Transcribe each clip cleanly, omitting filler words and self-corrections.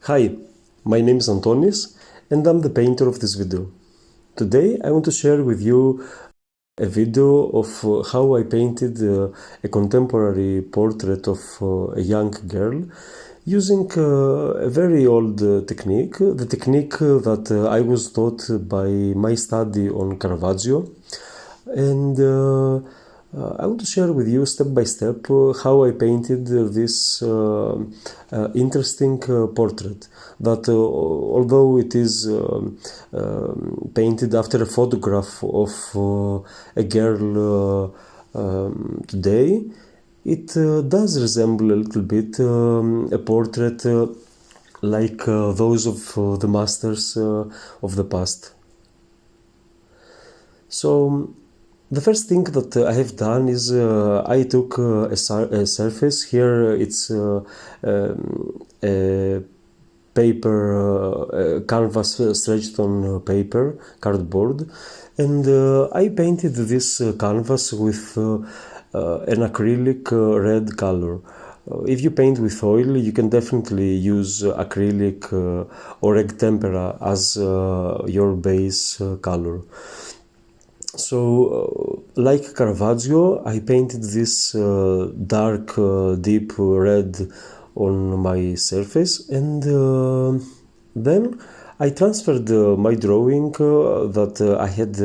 Hi, my name is Antonis and I'm the painter of this video. Today I want to share with you a video of how I painted a contemporary portrait of a young girl using a very old technique, the technique that I was taught by my study on Caravaggio. And I want to share with you step by step how I painted this interesting portrait that although it is painted after a photograph of a girl today, it does resemble a little bit a portrait like those of the masters of the past. So the first thing that I have done is I took a surface. Here it's a paper canvas stretched on paper, cardboard, and I painted this canvas with an acrylic red color. If you paint with oil, you can definitely use acrylic or egg tempera as your base color. So, like Caravaggio, I painted this dark, deep red on my surface, and then I transferred my drawing that I had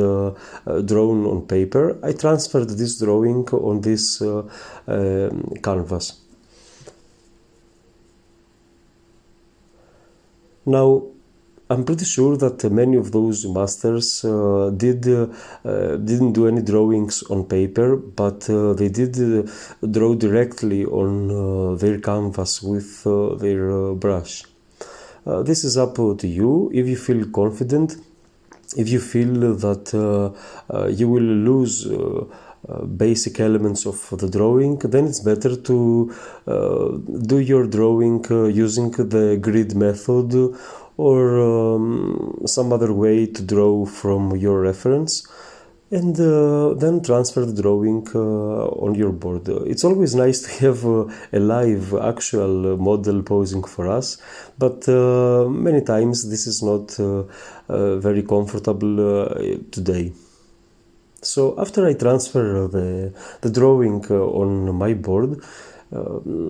drawn on paper. I transferred this drawing on this canvas. Now, I'm pretty sure that many of those masters didn't do any drawings on paper, but they did draw directly on their canvas with their brush. This is up to you. If you feel confident, if you feel that you will lose basic elements of the drawing, then it's better to do your drawing using the grid method or some other way to draw from your reference, and then transfer the drawing on your board. It's always nice to have a live actual model posing for us, but many times this is not very comfortable today. So after I transfer the drawing on my board,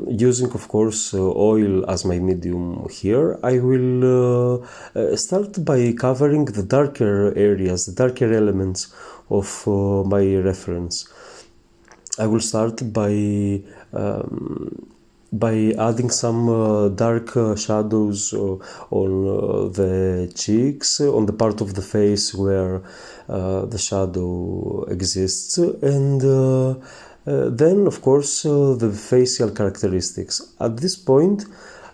using of course oil as my medium here, I will start by covering the darker areas, the darker elements of my reference. I will start by adding some dark shadows on the cheeks, on the part of the face where the shadow exists, and then, of course, the facial characteristics. At this point,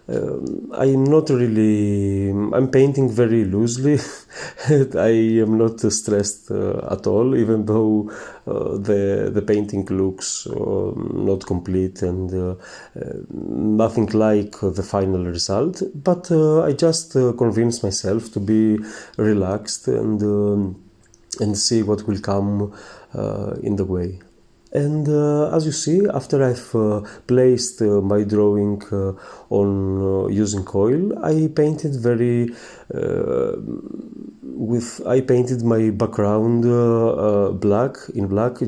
I'm painting very loosely. I am not stressed at all, even though the painting looks not complete and nothing like the final result. But I just convince myself to be relaxed and see what will come in the way. And as you see, after I've placed my drawing on using oil, I painted I painted my background black,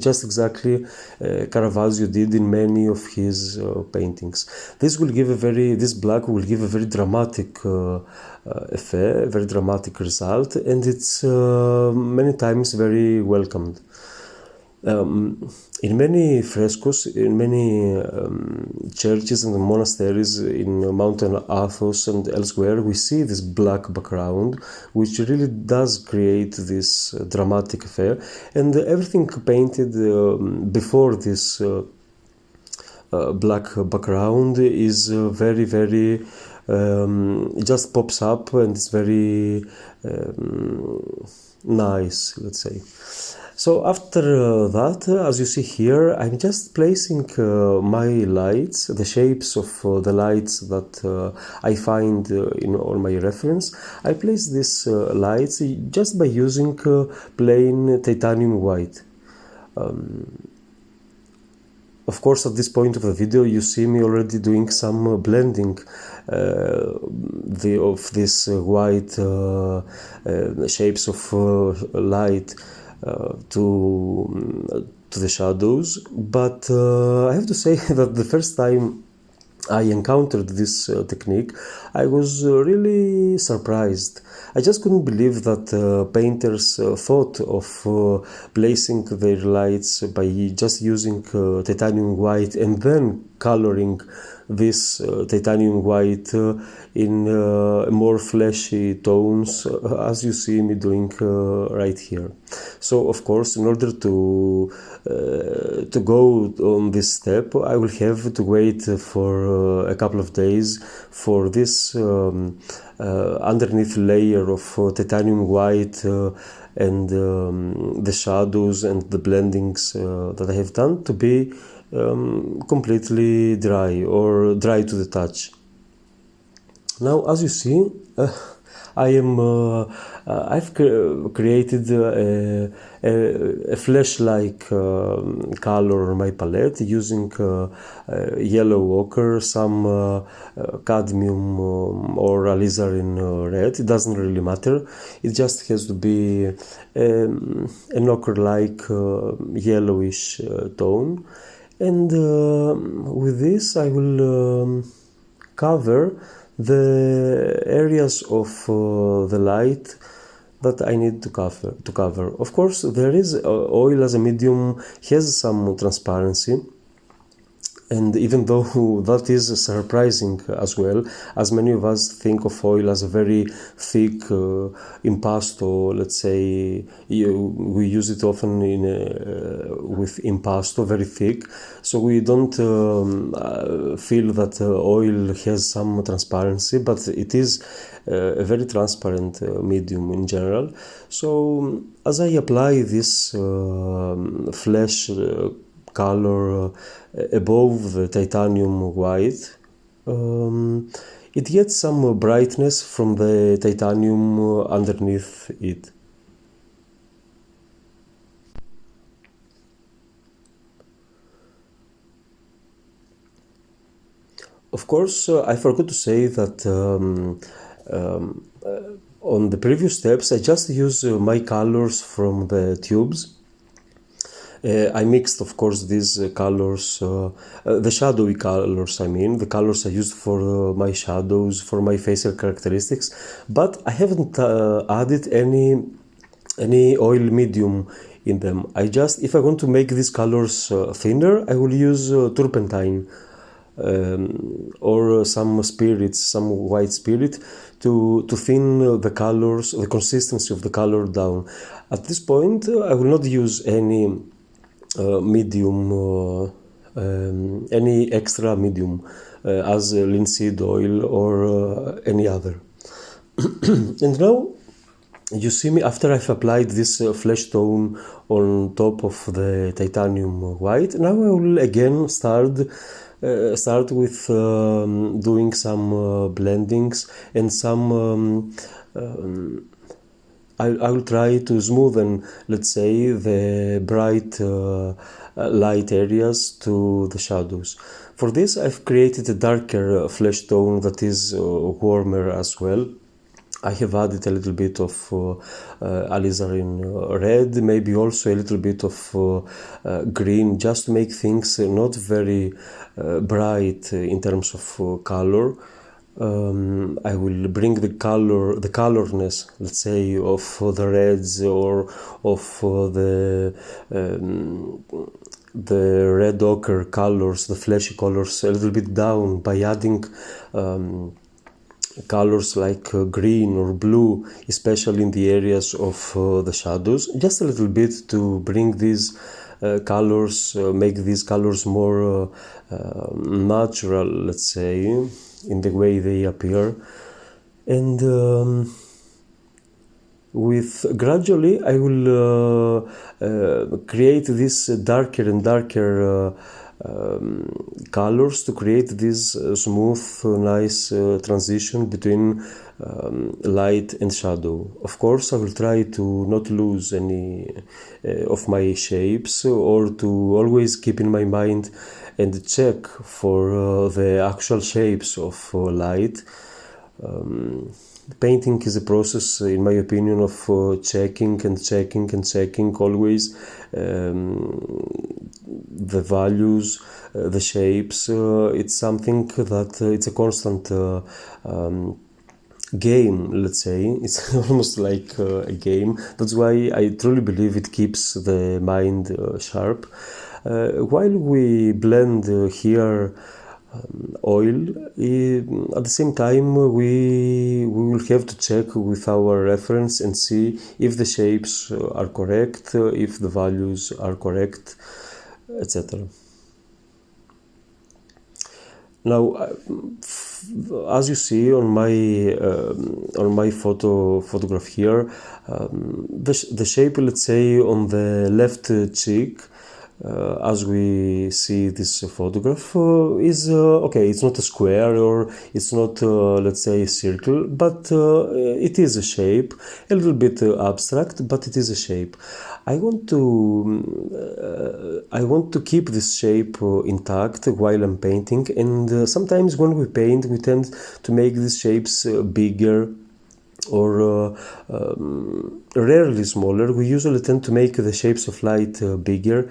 just exactly Caravaggio did in many of his paintings. This black will give a very dramatic effect, very dramatic result, and it's many times very welcomed. In many frescoes, in many churches and monasteries in Mountain Athos and elsewhere, we see this black background, which really does create this dramatic affair. And everything painted before this black background is very, very, it just pops up and it's very nice, let's say. So after that, as you see here, I'm just placing my lights, the shapes of the lights that I find on my reference. I place these lights just by using plain titanium white. Of course, at this point of the video, you see me already doing some blending this white shapes of light to the shadows. But I have to say that the first time I encountered this technique, I was really surprised. I just couldn't believe that painters thought of placing their lights by just using titanium white and then coloring this titanium white in more fleshy tones, as you see me doing right here. So of course, in order to go on this step, I will have to wait for a couple of days for this underneath layer of titanium white and the shadows and the blendings that I have done to be completely dry or dry to the touch. Now, as you see, I've created a flesh-like color on my palette using yellow ochre, some cadmium or alizarin red. It doesn't really matter. It just has to be an ochre-like yellowish tone. And with this, I will cover the areas of the light that I need to cover. Of course, there is oil as a medium has some transparency, and even though that is surprising as well, as many of us think of oil as a very thick impasto, let's say, we use it often with impasto, very thick, so we don't feel that oil has some transparency, but it is a very transparent medium in general. So as I apply this flesh color above the titanium white, it gets some brightness from the titanium underneath it. Of course, I forgot to say that on the previous steps I just use my colors from the tubes. I mixed, of course, these colors, the shadowy colors, I mean, the colors I used for my shadows, for my facial characteristics, but I haven't added any oil medium in them. If I want to make these colors thinner, I will use turpentine or some spirits, some white spirit to thin the colors, the consistency of the color down. At this point, I will not use any medium, any extra medium as linseed oil or any other. And now you see me after I've applied this flesh tone on top of the titanium white. Now I will again start with doing some blendings and some I will try to smoothen, let's say, the bright light areas to the shadows. For this, I've created a darker flesh tone that is warmer as well. I have added a little bit of alizarin red, maybe also a little bit of green, just to make things not very bright in terms of color. I will bring the colorness, let's say, of the reds or of the red ochre colors, the fleshy colors, a little bit down by adding colors like green or blue, especially in the areas of the shadows, just a little bit to bring these colors, make these colors more natural, let's say, in the way they appear. And gradually I will create this darker and darker colors to create this smooth, nice transition between light and shadow. Of course, I will try to not lose any of my shapes, or to always keep in my mind and check for the actual shapes of light. Painting is a process, in my opinion, of checking and checking and checking always the values, the shapes. It's something that it's a constant game, let's say. It's almost like a game. That's why I truly believe it keeps the mind sharp. While we blend here oil, at the same time we will have to check with our reference and see if the shapes are correct, if the values are correct, etc. Now, as you see on my photograph here, the shape, let's say, on the left cheek, as we see this photograph, is okay. It's not a square, or it's not, let's say, a circle, but it is a shape, a little bit abstract, but it is a shape. I want to keep this shape intact while I'm painting, and sometimes when we paint, we tend to make these shapes bigger, or rarely smaller. We usually tend to make the shapes of light bigger,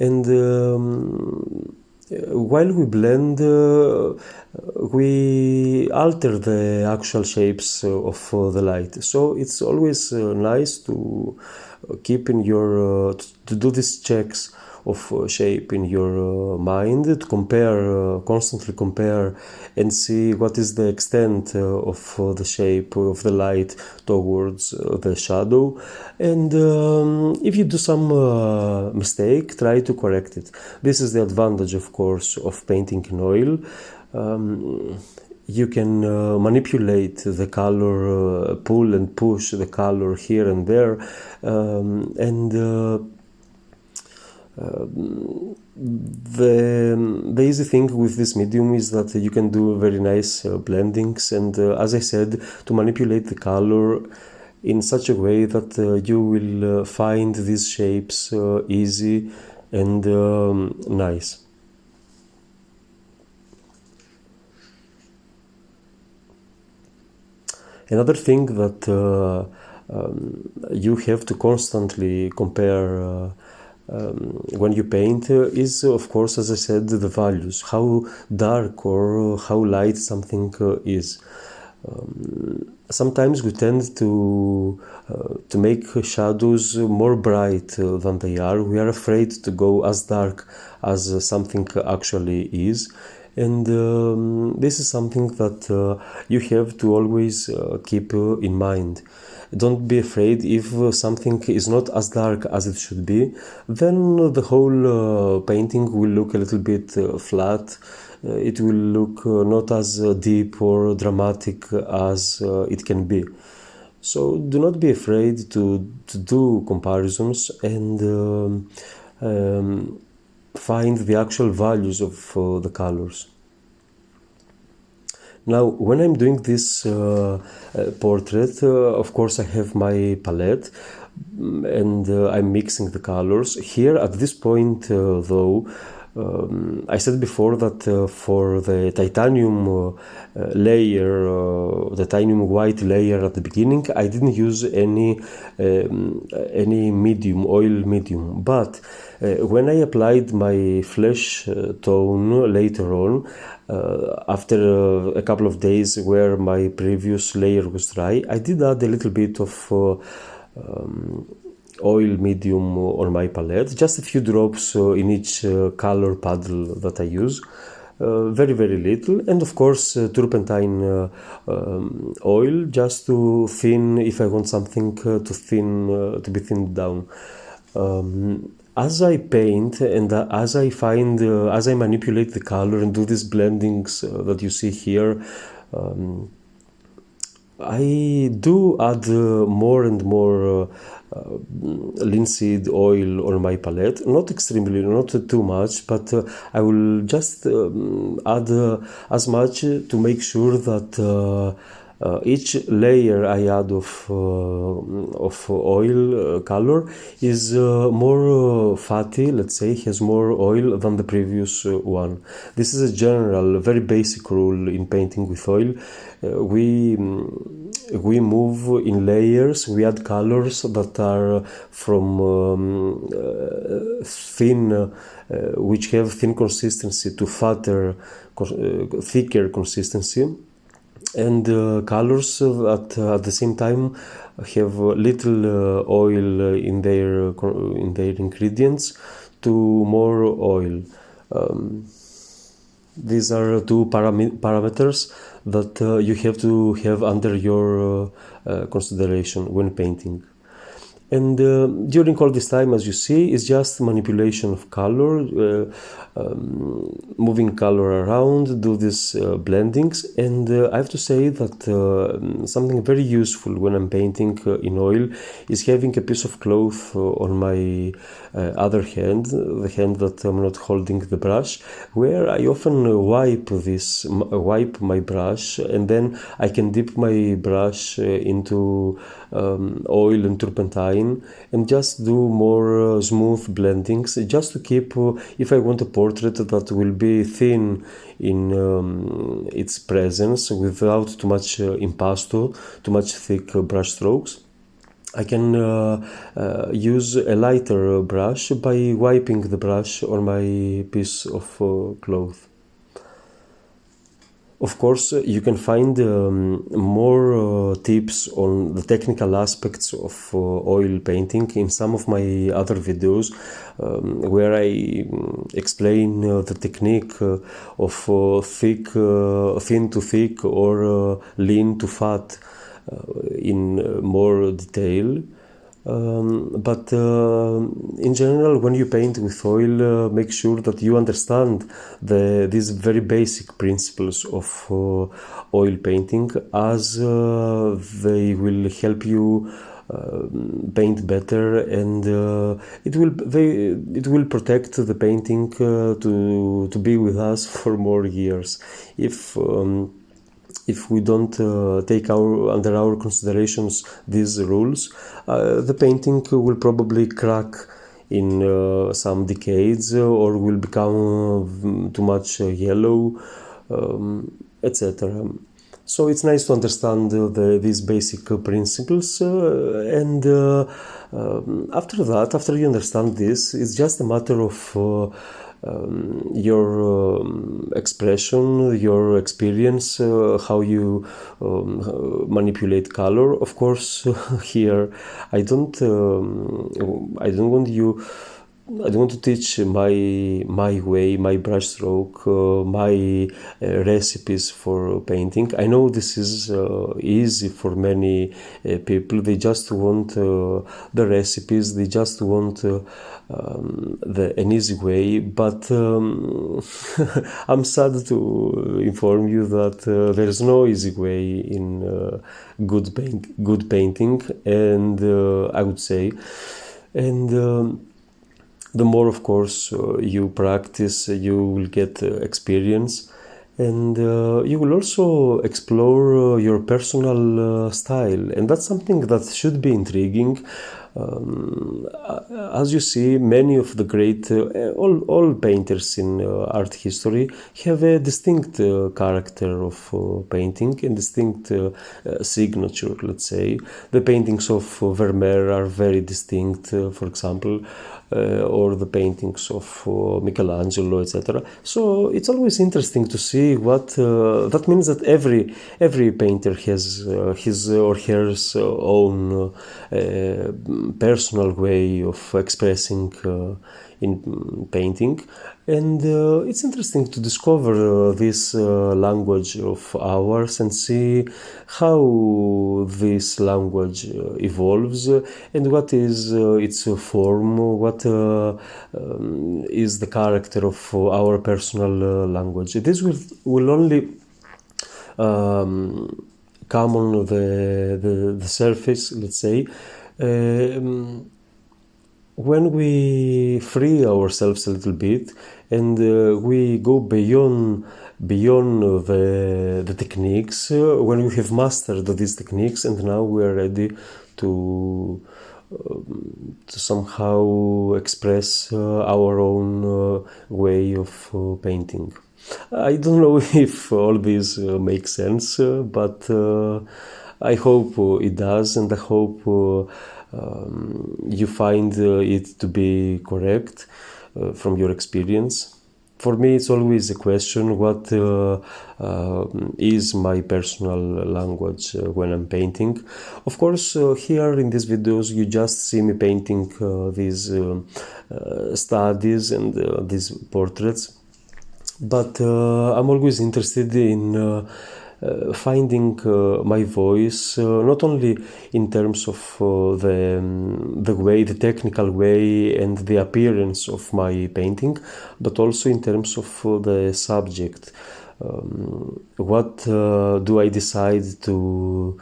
and while we blend, we alter the actual shapes of the light. So it's always nice to keep in your to do these checks of shape in your mind, to compare, constantly compare, and see what is the extent of the shape of the light towards the shadow. And if you do some mistake, try to correct it. This is the advantage, of course, of painting in oil. You can manipulate the color, pull and push the color here and there, and the easy thing with this medium is that you can do very nice blendings, and as I said, to manipulate the color in such a way that you will find these shapes easy and nice. Another thing that you have to constantly compare when you paint is, of course, as I said, the values, how dark or how light something is. Sometimes we tend to make shadows more bright than they are. We are afraid to go as dark as something actually is. And this is something that you have to always keep in mind. Don't be afraid if something is not as dark as it should be, then the whole painting will look a little bit flat. It will look not as deep or dramatic as it can be. So do not be afraid to do comparisons and find the actual values of the colors. Now, when I'm doing this portrait, of course I have my palette, and I'm mixing the colors. Here at this point, though, I said before that for the titanium layer, the titanium white layer at the beginning, I didn't use any medium, oil medium. But when I applied my flesh tone later on, after a couple of days where my previous layer was dry, I did add a little bit of oil medium on my palette, just a few drops in each color paddle that I use, very little, and of course turpentine oil, just to thin, if I want something to be thinned down. As I paint and as I manipulate the color and do these blendings that you see here, I do add more and more linseed oil on my palette, not extremely, not too much, but I will just add as much to make sure that Each layer I add of oil color is more fatty, let's say, has more oil than the previous one. This is a general, very basic rule in painting with oil. We move in layers, we add colors that are from thin, which have thin consistency to fatter, thicker consistency, and colors that at the same time have little oil in their ingredients to more oil. These are two parameters that you have to have under your consideration when painting. And during all this time, as you see, it's just manipulation of color, moving color around, do these blendings. And I have to say that something very useful when I'm painting in oil is having a piece of cloth on my other hand, the hand that I'm not holding the brush, where I often wipe my brush, and then I can dip my brush into oil and turpentine and just do more smooth blendings, just to keep, if I want a portrait that will be thin in its presence without too much impasto, too much thick brush strokes, I can use a lighter brush by wiping the brush on my piece of cloth. Of course, you can find more tips on the technical aspects of oil painting in some of my other videos, where I explain the technique of thin to thick or lean to fat in more detail. But in general, when you paint with oil, make sure that you understand these very basic principles of oil painting, as they will help you paint better, and it will protect the painting to be with us for more years. If we don't take under our considerations these rules, the painting will probably crack in some decades, or will become too much yellow, etc. So it's nice to understand these basic principles, and after you understand this, it's just a matter of your expression, your experience, how you manipulate color. Of course, here I don't want to teach my way, my brushstroke, my recipes for painting. I know this is easy for many people. They just want the recipes. They just want an easy way. But I'm sad to inform you that there is no easy way in good painting, and I would say, and the more, of course, you practice, you will get experience, and you will also explore your personal style, and that's something that should be intriguing. As you see, many of the great, all painters in art history have a distinct character of painting and distinct signature, let's say. The paintings of Vermeer are very distinct, for example, or the paintings of Michelangelo, etc. So it's always interesting to see what that means. That every painter has his or her own personal way of expressing in painting, and it's interesting to discover this language of ours and see how this language evolves, and what is its form, what is the character of our personal language. This will only come on the surface, let's say, when we free ourselves a little bit and we go beyond the techniques, when we have mastered these techniques and now we are ready to somehow express our own way of painting. I don't know if all this makes sense, but I hope it does, and I hope you find it to be correct from your experience. For me, it's always a question, what is my personal language when I'm painting? Of course, here in these videos, you just see me painting these studies and these portraits. But I'm always interested in finding my voice, not only in terms of the technical way and the appearance of my painting, but also in terms of the subject. What do I decide to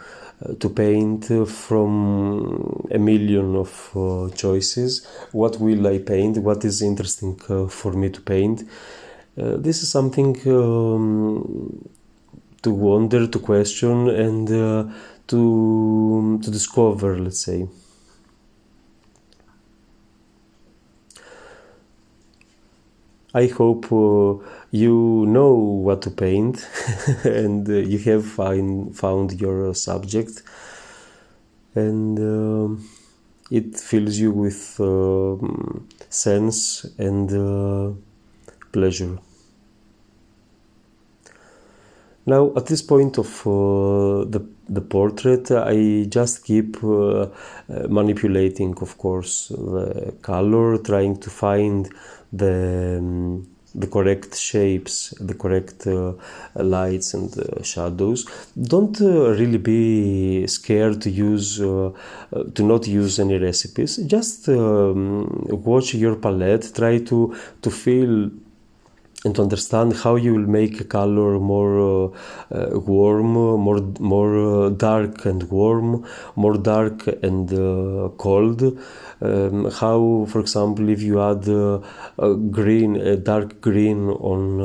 paint from a million of choices? What will I paint? What is interesting for me to paint? This is something to wonder, to question, and to discover, let's say. I hope you know what to paint and you have found your subject, and it fills you with sense and pleasure. Now, at this point of the portrait, I just keep manipulating, of course, the color, trying to find the correct shapes, the correct lights and shadows. Don't really be scared to not use any recipes. Just watch your palette, try to feel and to understand how you will make a color more warm, more dark and warm, more dark and cold. How, for example, if you add a dark green on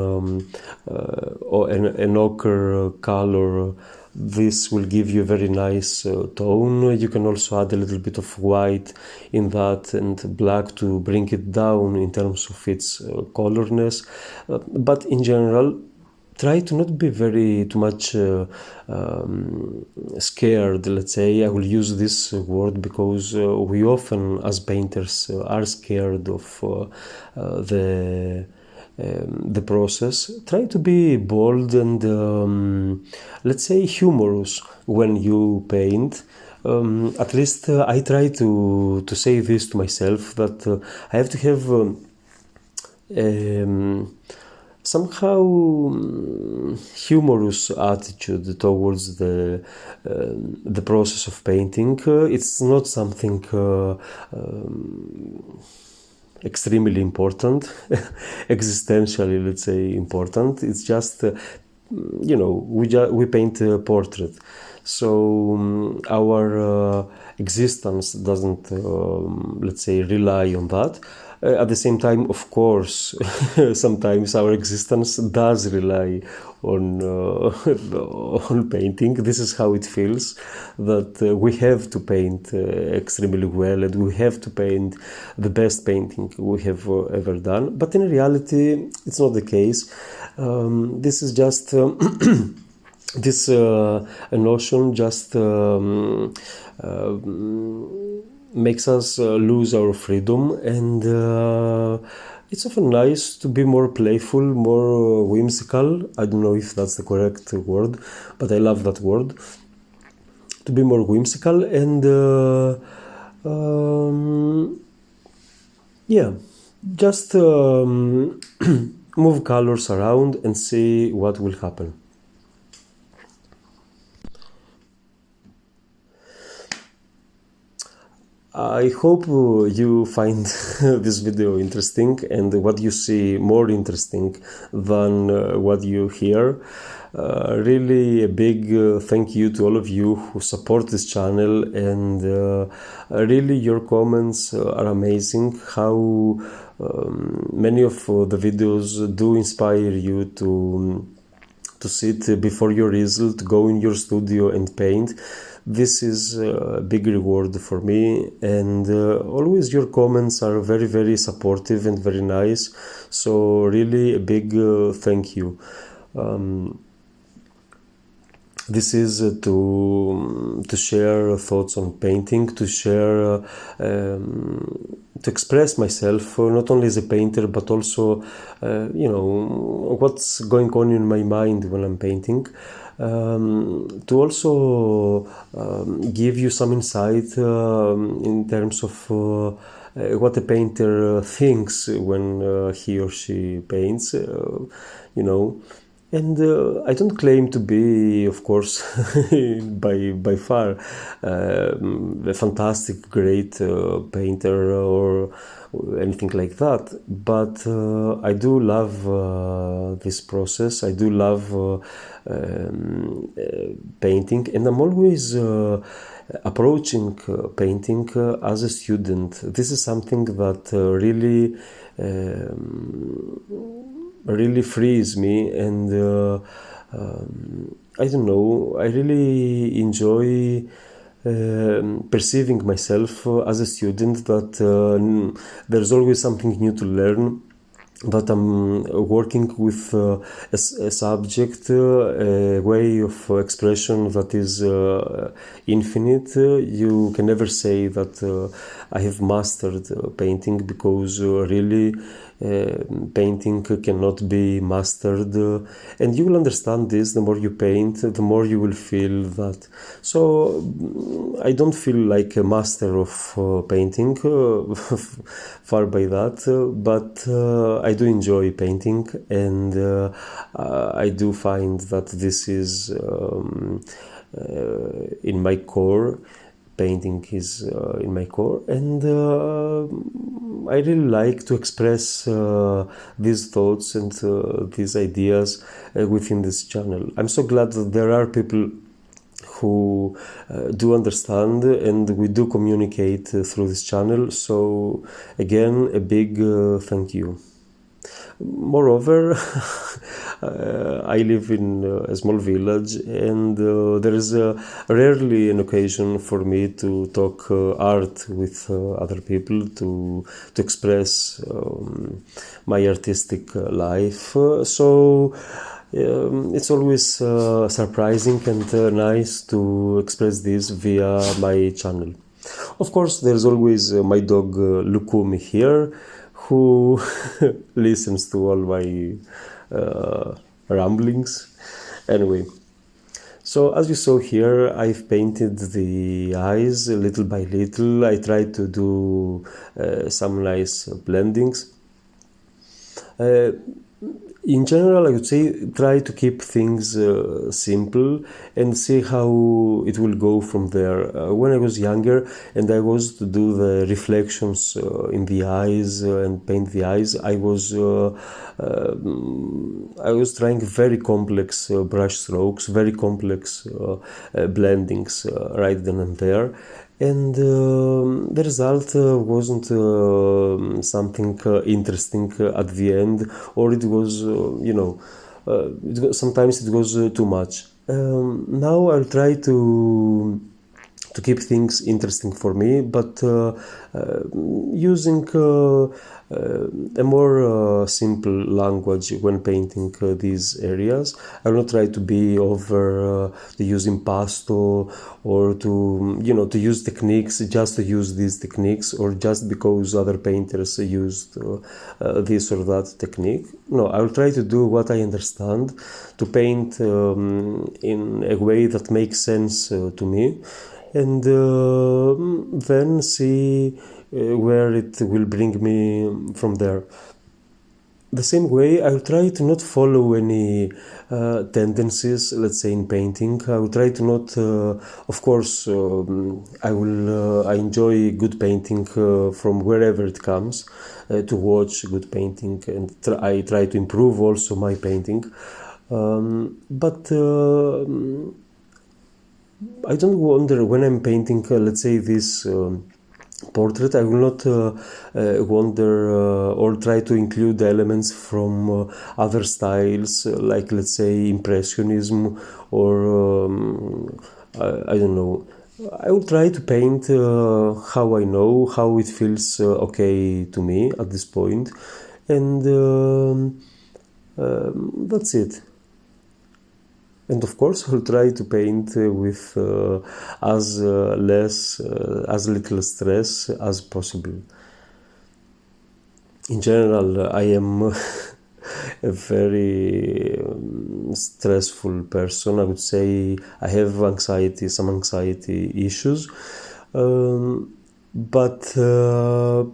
or an ochre color, this will give you a very nice tone. You can also add a little bit of white in that and black to bring it down in terms of its colorness. But in general, try to not be too much scared, let's say. I will use this word because we often, as painters, are scared of the process. Try to be bold and let's say humorous when you paint. At least I try to say this to myself, that I have to have somehow humorous attitude towards the process of painting. It's not something extremely important, existentially, let's say, important. It's just, we paint a portrait. So our existence doesn't, let's say, rely on that. At the same time, of course, sometimes our existence does rely on on painting. This is how it feels, that we have to paint extremely well, and we have to paint the best painting we have ever done. But in reality, it's not the case. This is just this notion just makes us lose our freedom, and it's often nice to be more playful, more whimsical. I don't know if that's the correct word, but I love that word. To be more whimsical and just move colors around and see what will happen. I hope you find this video interesting and what you see more interesting than what you hear. Really a big thank you to all of you who support this channel, and really your comments are amazing. How many of the videos do inspire you to sit before your easel, to go in your studio and paint. This is a big reward for me, and always your comments are very, very supportive and very nice. So really a big thank you. This is to share thoughts on painting, to share, to express myself, not only as a painter, but also, what's going on in my mind when I'm painting. To also give you some insight in terms of what a painter thinks when he or she paints, And I don't claim to be, of course, by far, a fantastic, great painter or anything like that. But I do love this process. I do love painting, and I'm always approaching painting as a student. This is something that really frees me, and I don't know, I really enjoy perceiving myself as a student, that there's always something new to learn, that I'm working with a subject, a way of expression that is infinite. You can never say that I have mastered painting, because really painting cannot be mastered, and you will understand this the more you paint, the more you will feel that. So I don't feel like a master of painting, far by that, but I do enjoy painting, and I do find that this is in my core. Painting is in my core, and I really like to express these thoughts and these ideas within this channel. I'm so glad that there are people who do understand, and we do communicate through this channel. So again, a big thank you. Moreover, I live in a small village, and there is rarely an occasion for me to talk art with other people, to express my artistic life. So it's always surprising and nice to express this via my channel. Of course, there's always my dog Lukumi here, who listens to all my ramblings. Anyway, so as you saw here, I've painted the eyes little by little. I tried to do some nice blendings. In general, I would say try to keep things simple and see how it will go from there. When I was younger and I was to do the reflections in the eyes and paint the eyes, I was trying very complex brush strokes, very complex blendings right then and there. And the result wasn't something interesting at the end, or it was, sometimes it was too much. Now I'll try to keep things interesting for me, but using a more simple language when painting these areas. I will not try to be over the using pasto, or to use techniques just to use these techniques, or just because other painters used this or that technique. No, I will try to do what I understand, to paint in a way that makes sense to me, and then see where it will bring me from there. The same way, I'll try to not follow any tendencies, let's say, in painting. I will try to not, of course, I enjoy good painting from wherever it comes, to watch good painting, and I try to improve also my painting. But I don't wonder when I'm painting, let's say, this portrait, I will not wonder or try to include elements from other styles, like, let's say, Impressionism or I don't know. I will try to paint how I know, how it feels okay to me at this point, and that's it. And of course, I'll try to paint with as little stress as possible. In general, I am a very stressful person. I would say I have some anxiety issues. But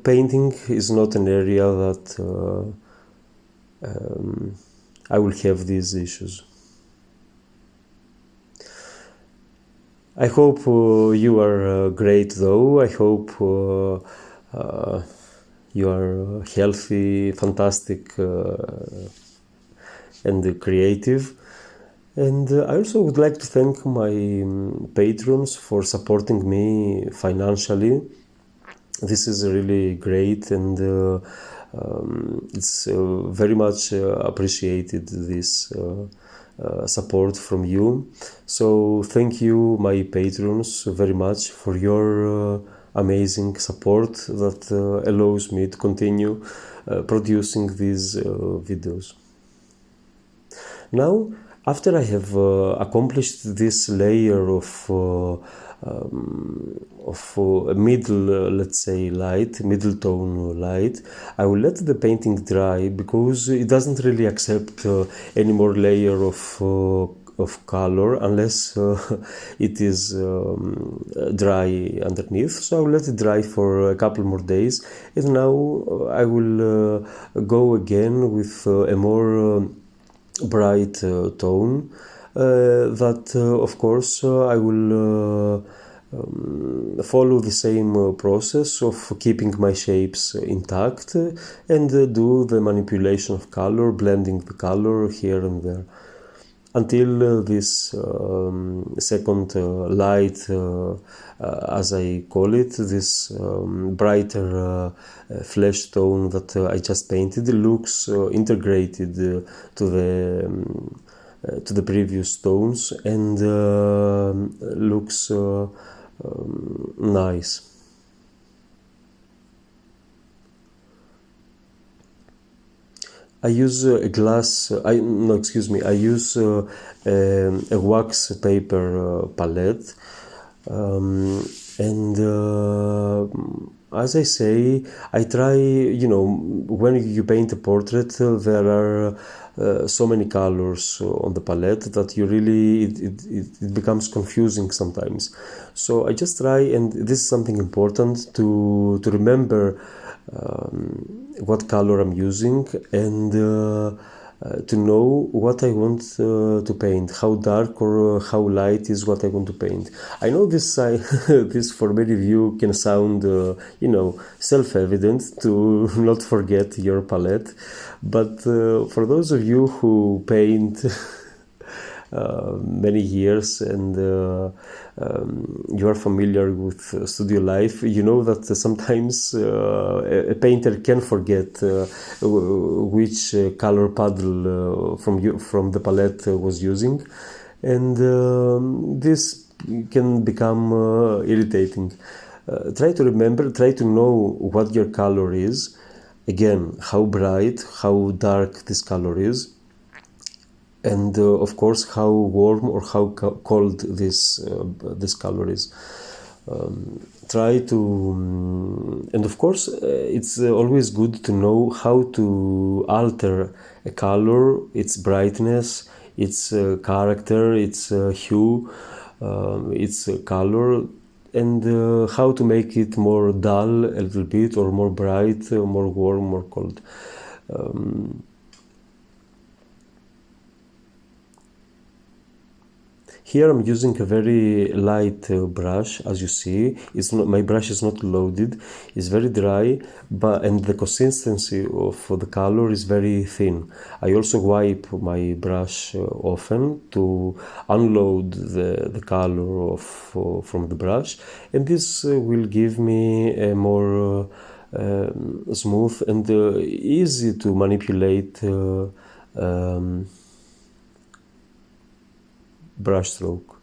painting is not an area that I will have these issues. I hope you are great, though. I hope you are healthy, fantastic, and creative. And I also would like to thank my patrons for supporting me financially. This is really great, and it's very much appreciated, this support from you. So thank you, my patrons, very much for your amazing support that allows me to continue producing these videos. Now, after I have accomplished this layer of a middle, let's say, middle tone light, I will let the painting dry, because it doesn't really accept any more layer of color unless it is dry underneath. So I will let it dry for a couple more days, and now I will go again with a more bright tone that of course I will follow the same process of keeping my shapes intact and do the manipulation of color, blending the color here and there, until this second light, as I call it, this brighter flesh tone that I just painted, looks integrated to the previous tones, and looks nice. I use I use a wax paper palette, and as I say, I try, when you paint a portrait, there are so many colors on the palette that you really, it becomes confusing sometimes. So I just try, and this is something important to remember what color I'm using, and to know what I want to paint, how dark or how light is what I want to paint. I know this this for many of you can sound self-evident to not forget your palette, but for those of you who paint many years, and you are familiar with studio life, you know that sometimes a painter can forget which color paddle from the palette was using, and this can become irritating. Try to know what your color is, again, how bright, how dark this color is, and of course how warm or how cold this color is. Try to, and of course it's always good to know how to alter a color, its brightness, its character, its hue, its color, and how to make it more dull a little bit, or more bright, more warm, more cold. Here I'm using a very light brush, as you see. My brush is not loaded, it's very dry, and the consistency of the color is very thin. I also wipe my brush often to unload the color from the brush, and this will give me a more smooth and easy to manipulate brush stroke.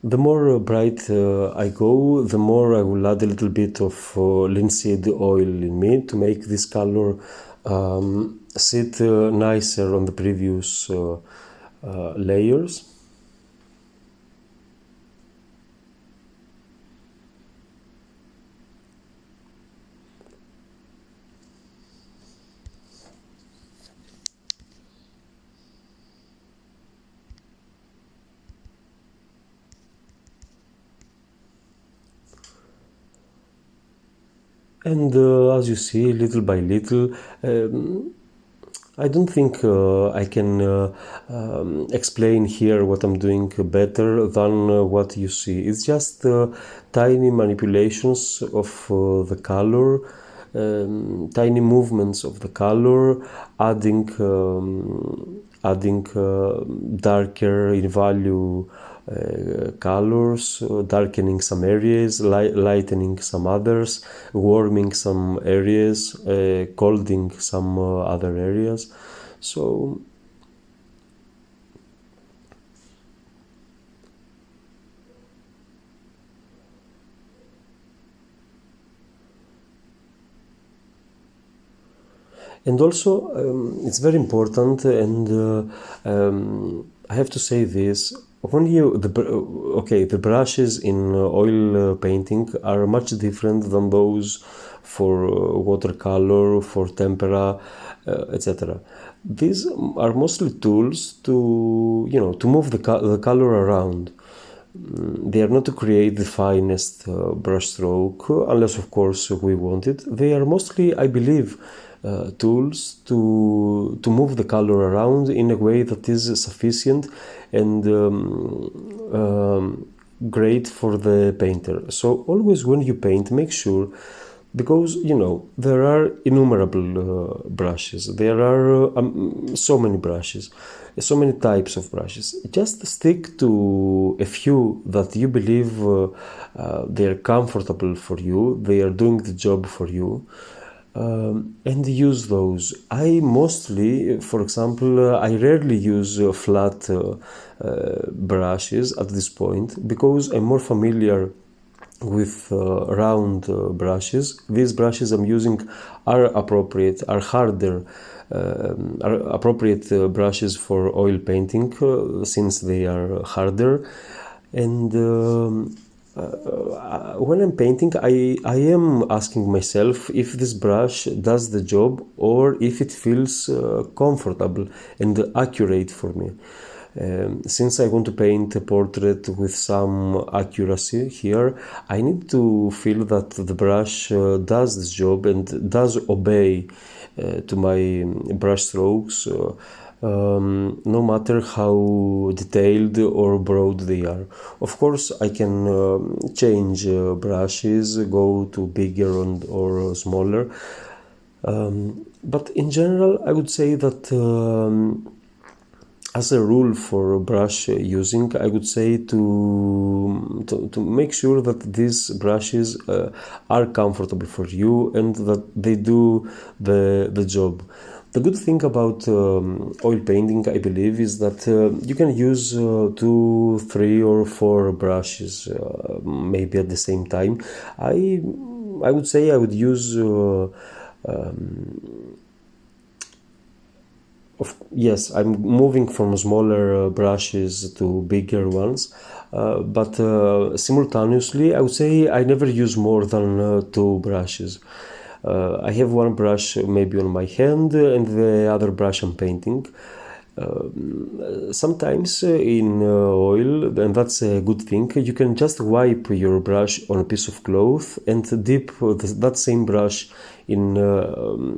The more bright I go, the more I will add a little bit of linseed oil in me to make this color sit nicer on the previous layers. And as you see, little by little, I don't think I can explain here what I'm doing better than what you see. It's just tiny manipulations of the color, tiny movements of the color, adding darker in value colors, darkening some areas, lightening some others, warming some areas, colding some other areas. So and also it's very important, and I have to say this. When the brushes in oil painting are much different than those for watercolor, for tempera, etc. These are mostly tools to move the color around. They are not to create the finest brush stroke, unless of course we want it. They are mostly, I believe, tools to move the color around in a way that is sufficient and great for the painter. So always when you paint, make sure, because there are innumerable brushes, there are so many brushes, so many types of brushes. Just stick to a few that you believe they are comfortable for you, they are doing the job for you. And use those. I mostly, for example, I rarely use flat brushes at this point because I'm more familiar with round brushes. These brushes I'm using are appropriate, are harder, are appropriate brushes for oil painting since they are harder. And when I'm painting, I am asking myself if this brush does the job or if it feels comfortable and accurate for me. Since I want to paint a portrait with some accuracy here, I need to feel that the brush does this job and does obey to my brush strokes, no matter how detailed or broad they are. Of course, I can change brushes, go to bigger or smaller, but in general, I would say that as a rule for brush using, I would say to make sure that these brushes are comfortable for you and that they do the job. The good thing about oil painting, I believe, is that you can use 2, 3, or 4 brushes maybe at the same time. I would say I would use yes, I'm moving from smaller brushes to bigger ones, but simultaneously I would say I never use more than 2 brushes. I have one brush maybe on my hand and the other brush I'm painting. Sometimes in oil, and that's a good thing, you can just wipe your brush on a piece of cloth and dip that same brush in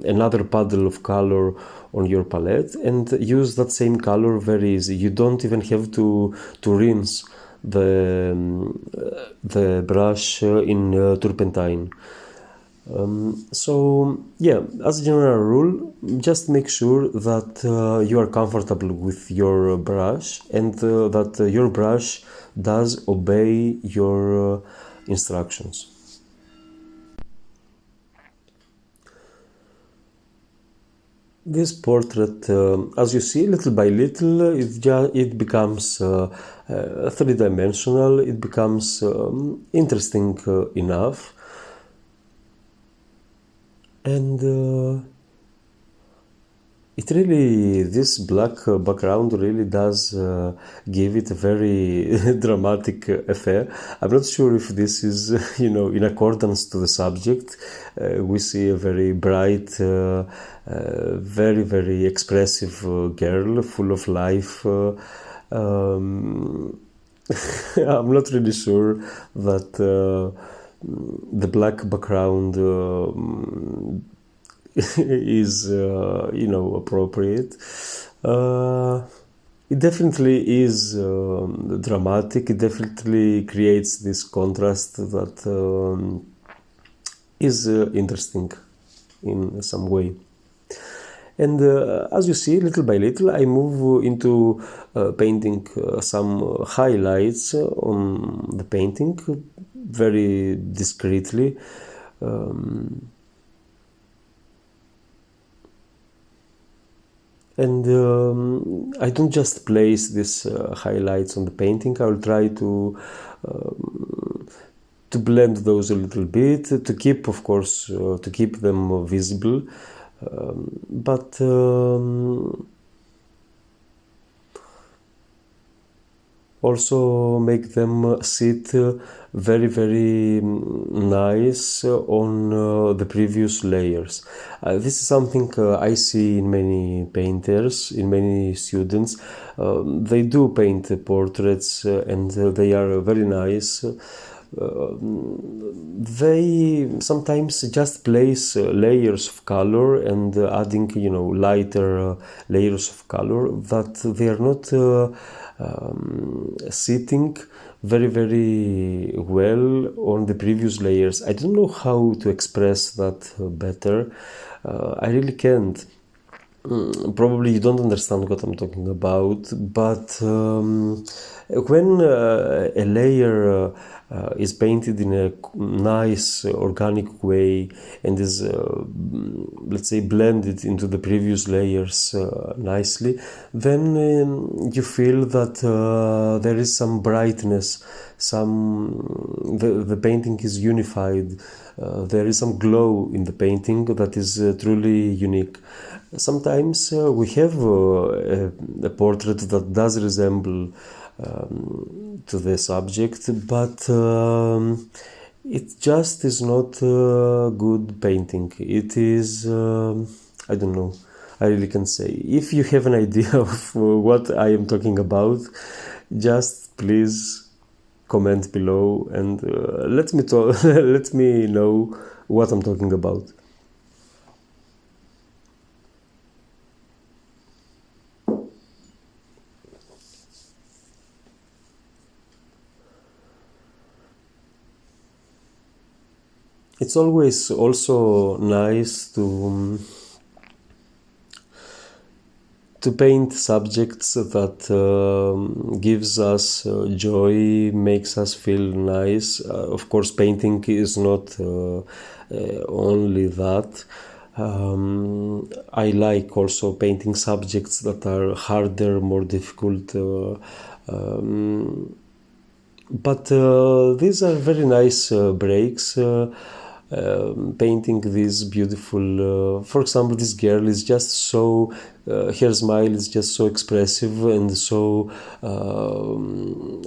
another puddle of color on your palette and use that same color very easy. You don't even have to rinse the brush in turpentine. So yeah, as a general rule, just make sure that you are comfortable with your brush and that your brush does obey your instructions. This portrait, as you see, little by little, it becomes three-dimensional. It becomes interesting enough. And it really, this black background really does give it a very dramatic affair. I'm not sure if this is, in accordance to the subject. We see a very bright, very, very expressive girl, full of life. I'm not really sure that the black background is appropriate. It definitely is dramatic. It definitely creates this contrast that is interesting in some way. And as you see, little by little, I move into painting some highlights on the painting very discreetly. And I don't just place these highlights on the painting. I will try to blend those a little bit, to keep, of course, to keep them visible. But also make them sit very, very nice on the previous layers. This is something I see in many painters, in many students. They do paint portraits and they are very nice. They sometimes just place layers of color and adding, lighter layers of color, that they are not sitting very, very well on the previous layers. I don't know how to express that better. I really can't. Probably you don't understand what I'm talking about, but when a layer is painted in a nice organic way and is, let's say, blended into the previous layers nicely, then you feel that there is some brightness, the painting is unified, there is some glow in the painting that is truly unique. Sometimes we have a portrait that does resemble to the subject, but it just is not a good painting. It is, I don't know, I really can't say. If you have an idea of what I am talking about, just please comment below and let me know what I'm talking about. It's always also nice to paint subjects that gives us joy, makes us feel nice. Of course, painting is not only that. I like also painting subjects that are harder, more difficult. But these are very nice breaks. painting this beautiful, for example, this girl is just so, her smile is just so expressive and so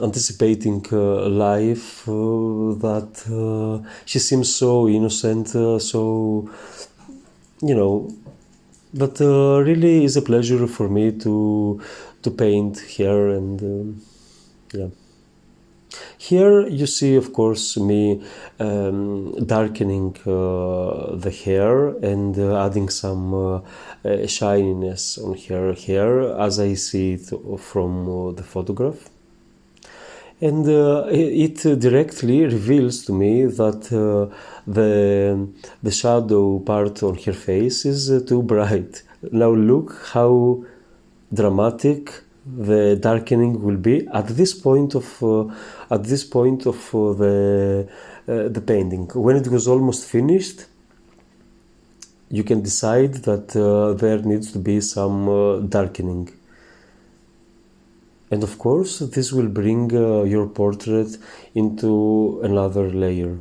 anticipating life that she seems so innocent, so, you know, but really is a pleasure for me to paint her. And yeah. Here you see, of course, me darkening the hair and adding some shininess on her hair as I see it from the photograph. And it directly reveals to me that the shadow part on her face is too bright. Now look how dramatic the darkening will be at this point of the painting. When it was almost finished, you can decide that there needs to be some darkening. And of course, this will bring your portrait into another layer.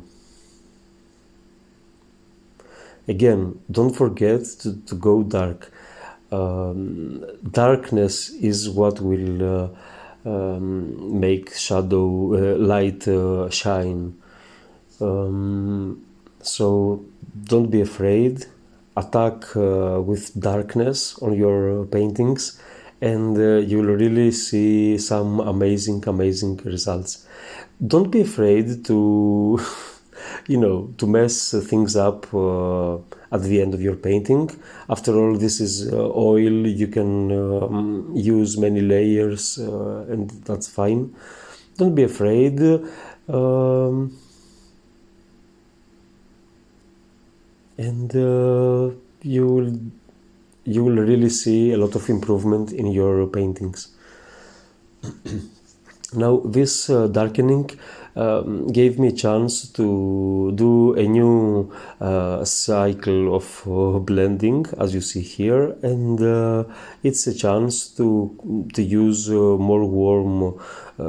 Again, don't forget to go dark. Darkness is what will make shadow light shine. So don't be afraid. Attack with darkness on your paintings, and you'll really see some amazing results. Don't be afraid to to mess things up at the end of your painting. After all, this is oil. You can use many layers, and that's fine. Don't be afraid. And you will really see a lot of improvement in your paintings. Now, this darkening gave me a chance to do a new cycle of blending, as you see here, and it's a chance to use more warm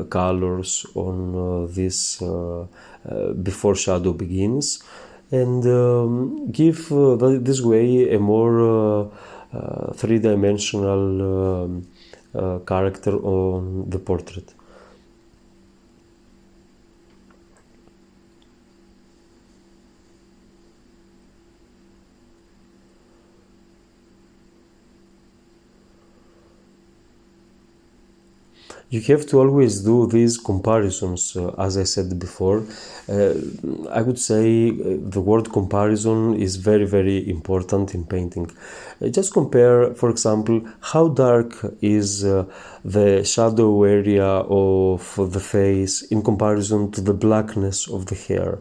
colors on this before shadow begins, and give this way a more three-dimensional character on the portrait. You have to always do these comparisons, as I said before. I would say the word comparison is very important in painting. Just compare, for example, how dark is the shadow area of the face in comparison to the blackness of the hair.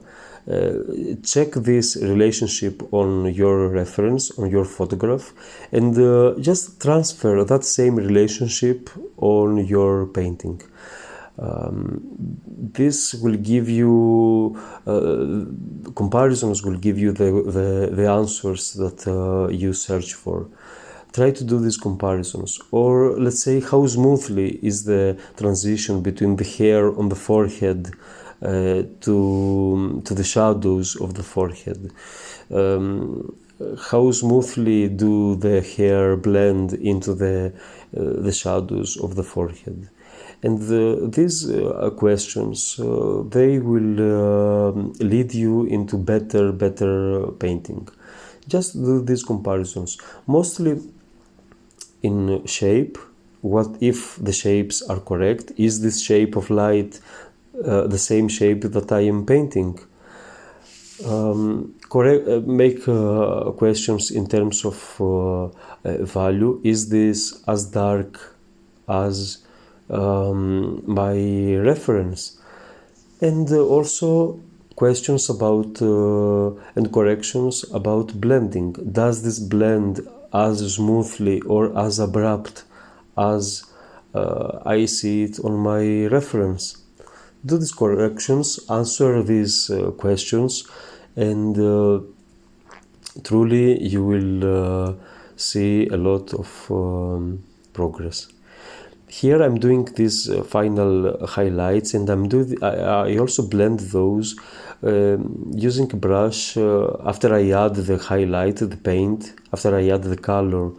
Check this relationship on your reference, on your photograph, and just transfer that same relationship on your painting. This will give you comparisons will give you the answers that you search for. Try to do these comparisons, or let's say how smoothly is the transition between the hair on the forehead to the shadows of the forehead. How smoothly do the hair blend into the shadows of the forehead? And these questions, they will lead you into better painting. Just do these comparisons, mostly in shape. What if the shapes are correct? Is this shape of light the same shape that I am painting? Make questions in terms of value. Is this as dark as my reference? And also questions about and corrections about blending. Does this blend as smoothly or as abrupt as I see it on my reference? Do these corrections, answer these questions, and truly you will see a lot of progress. Here I'm doing these final highlights, and I also blend those using a brush after I add the highlight, the paint, after I add the color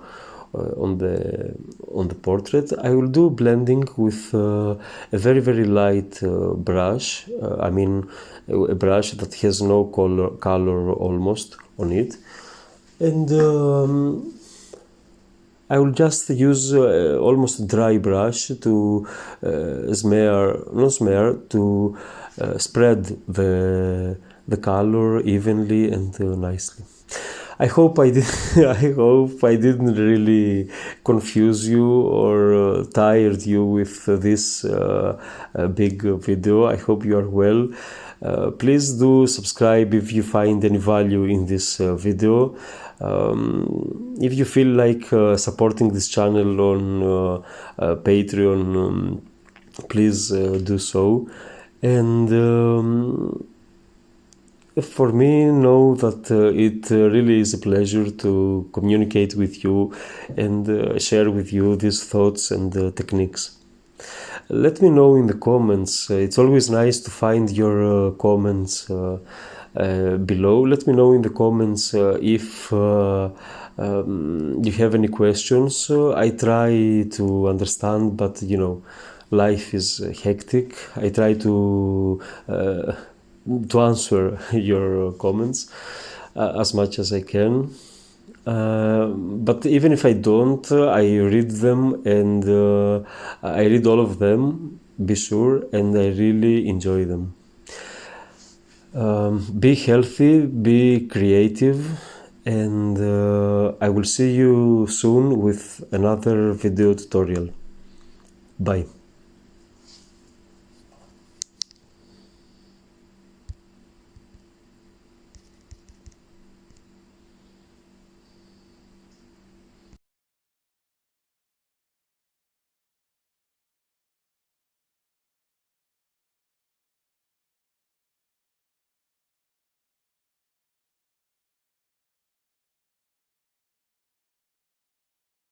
on the portrait. I will do blending with a very light brush. I mean a brush that has no color almost on it, and I will just use almost a dry brush to to spread the color evenly and nicely. I hope I did. I hope I didn't really confuse you or tired you with this big video. I hope you are well. Please do subscribe if you find any value in this video. If you feel like supporting this channel on Patreon, please do so. And for me, know that it really is a pleasure to communicate with you and share with you these thoughts and techniques. Let me know in the comments. It's always nice to find your comments below. Let me know in the comments if you have any questions. I try to understand, but you know, life is hectic. I try to answer your comments as much as I can. But even if I don't, I read them, and I read all of them, be sure, and I really enjoy them. Be healthy, be creative, and I will see you soon with another video tutorial. Bye.